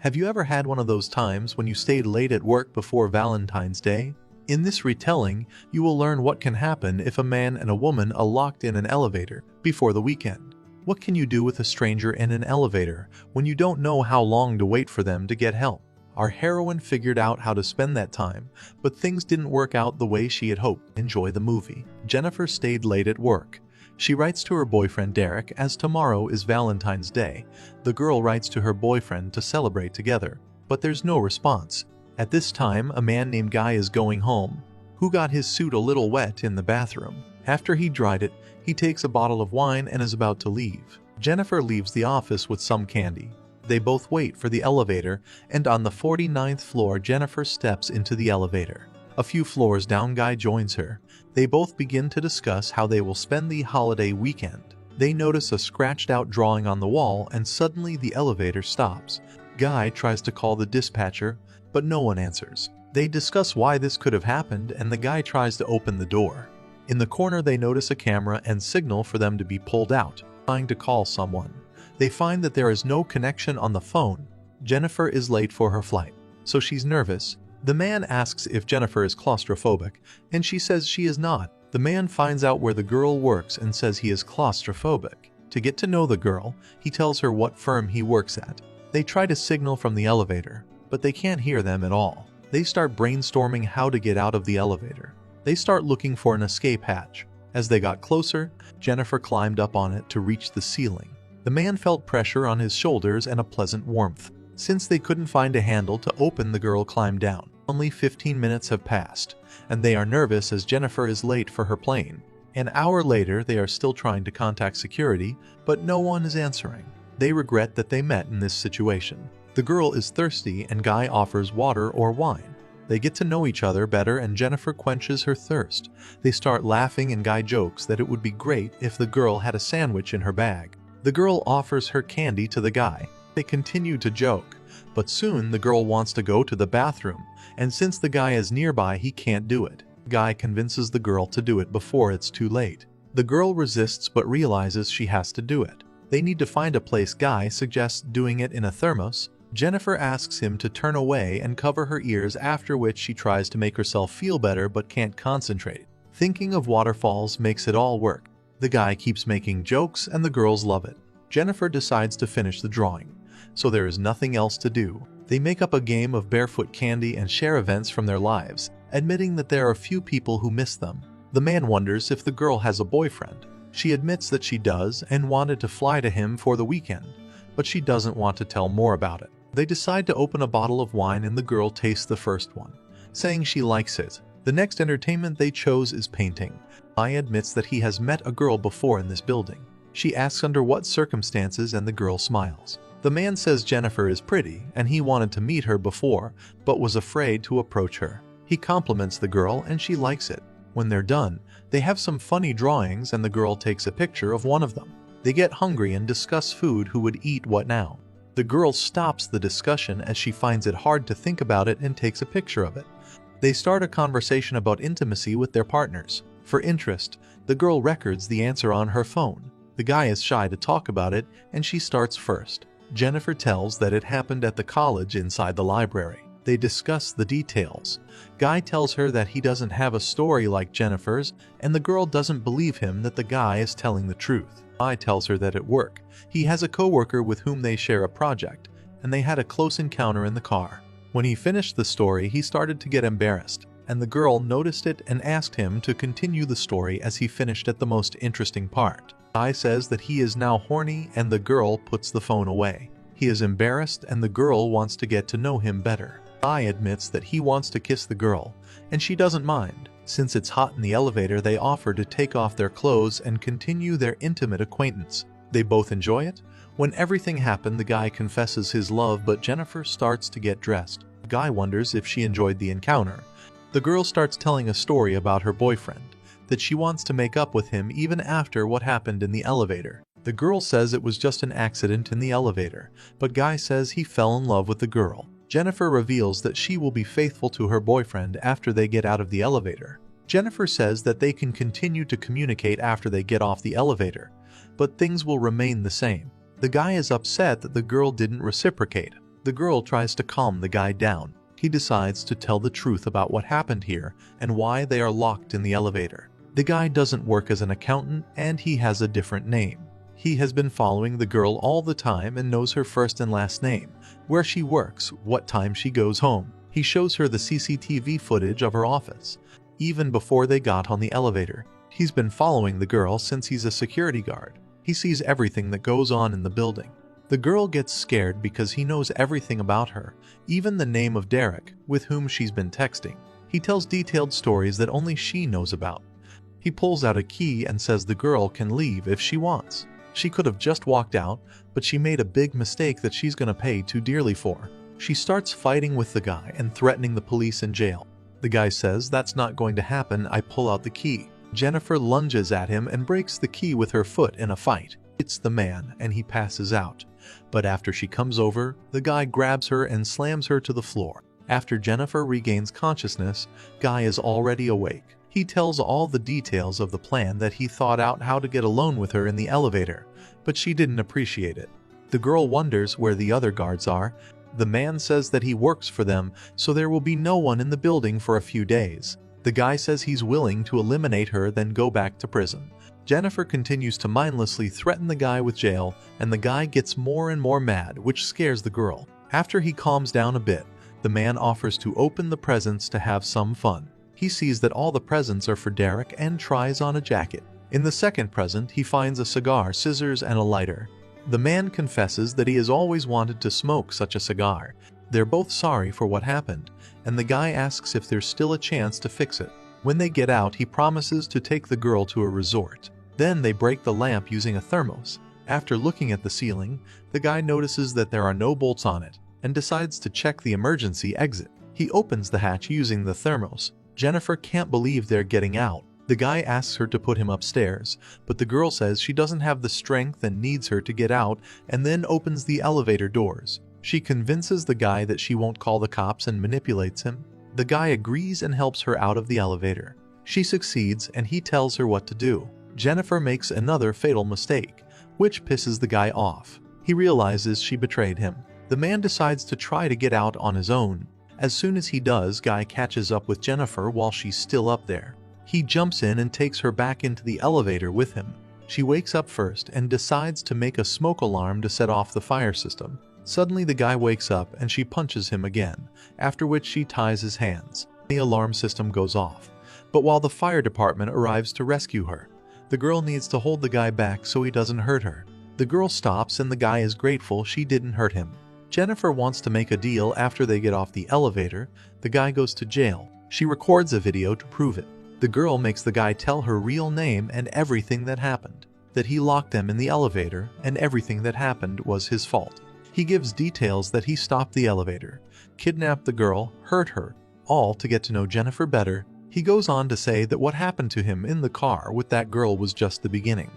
Have you ever had one of those times when you stayed late at work before Valentine's Day? In this retelling, you will learn what can happen if a man and a woman are locked in an elevator before the weekend. What can you do with a stranger in an elevator when you don't know how long to wait for them to get help? Our heroine figured out how to spend that time, but things didn't work out the way she had hoped. Enjoy the movie. Jennifer stayed late at work. She writes to her boyfriend Derek as tomorrow is Valentine's Day. The girl writes to her boyfriend to celebrate together, but there's no response. At this time, a man named Guy is going home, who got his suit a little wet in the bathroom. After he dried it, he takes a bottle of wine and is about to leave. Jennifer leaves the office with some candy. They both wait for the elevator, and on the 49th floor, Jennifer steps into the elevator. A few floors down, Guy joins her. They both begin to discuss how they will spend the holiday weekend. They notice a scratched-out drawing on the wall, and suddenly the elevator stops. Guy tries to call the dispatcher, but no one answers. They discuss why this could have happened, and the guy tries to open the door. In the corner, they notice a camera and signal for them to be pulled out, trying to call someone. They find that there is no connection on the phone. Jennifer is late for her flight, so she's nervous. The man asks if Jennifer is claustrophobic, and she says she is not. The man finds out where the girl works and says he is claustrophobic. To get to know the girl, he tells her what firm he works at. They try to signal from the elevator, but they can't hear them at all. They start brainstorming how to get out of the elevator. They start looking for an escape hatch. As they got closer, Jennifer climbed up on it to reach the ceiling. The man felt pressure on his shoulders and a pleasant warmth. Since they couldn't find a handle to open, the girl climbed down. Only 15 minutes have passed, and they are nervous as Jennifer is late for her plane. An hour later, they are still trying to contact security, but no one is answering. They regret that they met in this situation. The girl is thirsty and Guy offers water or wine. They get to know each other better and Jennifer quenches her thirst. They start laughing and Guy jokes that it would be great if the girl had a sandwich in her bag. The girl offers her candy to the guy. They continue to joke, but soon the girl wants to go to the bathroom, and since the guy is nearby, he can't do it. Guy convinces the girl to do it before it's too late. The girl resists but realizes she has to do it. They need to find a place. Guy suggests doing it in a thermos. Jennifer asks him to turn away and cover her ears, after which she tries to make herself feel better but can't concentrate. Thinking of waterfalls makes it all work. The guy keeps making jokes and the girls love it. Jennifer decides to finish the drawing, so there is nothing else to do. They make up a game of barefoot candy and share events from their lives, admitting that there are few people who miss them. The man wonders if the girl has a boyfriend. She admits that she does and wanted to fly to him for the weekend, but she doesn't want to tell more about it. They decide to open a bottle of wine and the girl tastes the first one, saying she likes it. The next entertainment they chose is painting. Guy admits that he has met a girl before in this building. She asks under what circumstances and the girl smiles. The man says Jennifer is pretty and he wanted to meet her before, but was afraid to approach her. He compliments the girl and she likes it. When they're done, they have some funny drawings and the girl takes a picture of one of them. They get hungry and discuss food, who would eat what now. The girl stops the discussion as she finds it hard to think about it and takes a picture of it. They start a conversation about intimacy with their partners. For interest, the girl records the answer on her phone. The guy is shy to talk about it and she starts first. Jennifer tells that it happened at the college inside the library. They discuss the details. Guy tells her that he doesn't have a story like Jennifer's, and the girl doesn't believe him that the guy is telling the truth. Guy tells her that at work, he has a coworker with whom they share a project, and they had a close encounter in the car. When he finished the story, he started to get embarrassed, and the girl noticed it and asked him to continue the story as he finished at the most interesting part. Guy says that he is now horny and the girl puts the phone away. He is embarrassed and the girl wants to get to know him better. Guy admits that he wants to kiss the girl, and she doesn't mind. Since it's hot in the elevator, they offer to take off their clothes and continue their intimate acquaintance. They both enjoy it. When everything happened, the guy confesses his love, but Jennifer starts to get dressed. Guy wonders if she enjoyed the encounter. The girl starts telling a story about her boyfriend, that she wants to make up with him even after what happened in the elevator. The girl says it was just an accident in the elevator, but Guy says he fell in love with the girl. Jennifer reveals that she will be faithful to her boyfriend after they get out of the elevator. Jennifer says that they can continue to communicate after they get off the elevator, but things will remain the same. The guy is upset that the girl didn't reciprocate. The girl tries to calm the guy down. He decides to tell the truth about what happened here and why they are locked in the elevator. The guy doesn't work as an accountant and he has a different name. He has been following the girl all the time and knows her first and last name, where she works, what time she goes home. He shows her the CCTV footage of her office, even before they got on the elevator. He's been following the girl since he's a security guard. He sees everything that goes on in the building. The girl gets scared because he knows everything about her, even the name of Derek, with whom she's been texting. He tells detailed stories that only she knows about. He pulls out a key and says the girl can leave if she wants. She could have just walked out, but she made a big mistake that she's gonna pay too dearly for. She starts fighting with the guy and threatening the police and jail. The guy says, "That's not going to happen." I pull out the key. Jennifer lunges at him and breaks the key with her foot in a fight. It's the man, and he passes out. But after she comes over, the guy grabs her and slams her to the floor. After Jennifer regains consciousness, Guy is already awake. He tells all the details of the plan that he thought out how to get alone with her in the elevator, but she didn't appreciate it. The girl wonders where the other guards are. The man says that he works for them, so there will be no one in the building for a few days. The guy says he's willing to eliminate her, then go back to prison. Jennifer continues to mindlessly threaten the guy with jail, and the guy gets more and more mad, which scares the girl. After he calms down a bit, the man offers to open the presents to have some fun. He sees that all the presents are for Derek and tries on a jacket. In the second present, he finds a cigar, scissors, and a lighter. The man confesses that he has always wanted to smoke such a cigar. They're both sorry for what happened, and the guy asks if there's still a chance to fix it. When they get out, he promises to take the girl to a resort. Then they break the lamp using a thermos. After looking at the ceiling, the guy notices that there are no bolts on it and decides to check the emergency exit. He opens the hatch using the thermos. Jennifer can't believe they're getting out. The guy asks her to put him upstairs, but the girl says she doesn't have the strength and needs her to get out, and then opens the elevator doors. She convinces the guy that she won't call the cops and manipulates him. The guy agrees and helps her out of the elevator. She succeeds and he tells her what to do. Jennifer makes another fatal mistake, which pisses the guy off. He realizes she betrayed him. The man decides to try to get out on his own. As soon as he does, Guy catches up with Jennifer while she's still up there. He jumps in and takes her back into the elevator with him. She wakes up first and decides to make a smoke alarm to set off the fire system. Suddenly the guy wakes up and she punches him again, after which she ties his hands. The alarm system goes off. But while the fire department arrives to rescue her, the girl needs to hold the guy back so he doesn't hurt her. The girl stops and the guy is grateful she didn't hurt him. Jennifer wants to make a deal after they get off the elevator. The guy goes to jail. She records a video to prove it. The girl makes the guy tell her real name and everything that happened. That he locked them in the elevator and everything that happened was his fault. He gives details that he stopped the elevator, kidnapped the girl, hurt her, all to get to know Jennifer better. He goes on to say that what happened to him in the car with that girl was just the beginning.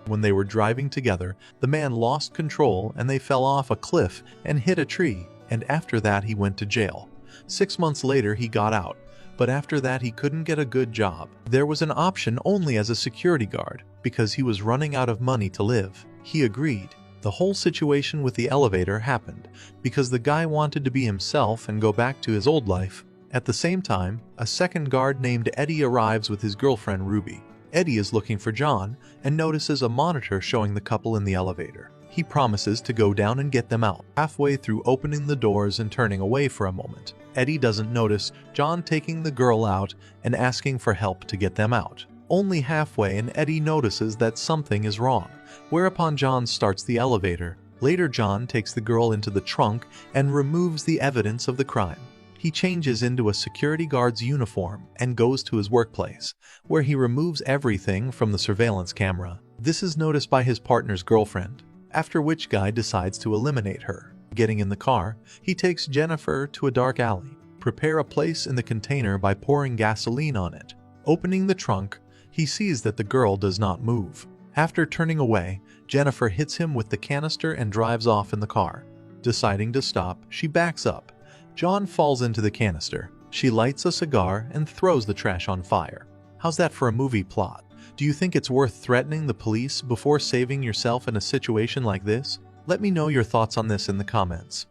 When they were driving together, the man lost control and they fell off a cliff and hit a tree, and after that he went to jail. 6 months later he got out, but after that he couldn't get a good job. There was an option only as a security guard, because he was running out of money to live. He agreed. The whole situation with the elevator happened because the guy wanted to be himself and go back to his old life. At the same time, a second guard named Eddie arrives with his girlfriend Ruby. Eddie is looking for John and notices a monitor showing the couple in the elevator. He promises to go down and get them out. Halfway through opening the doors and turning away for a moment, Eddie doesn't notice John taking the girl out and asking for help to get them out. Only halfway and Eddie notices that something is wrong, whereupon John starts the elevator. Later John takes the girl into the trunk and removes the evidence of the crime. He changes into a security guard's uniform and goes to his workplace, where he removes everything from the surveillance camera. This is noticed by his partner's girlfriend, after which Guy decides to eliminate her. Getting in the car, he takes Jennifer to a dark alley. Prepare a place in the container by pouring gasoline on it. Opening the trunk, he sees that the girl does not move. After turning away, Jennifer hits him with the canister and drives off in the car. Deciding to stop, she backs up. John falls into the canister. She lights a cigar and throws the trash on fire. How's that for a movie plot? Do you think it's worth threatening the police before saving yourself in a situation like this? Let me know your thoughts on this in the comments.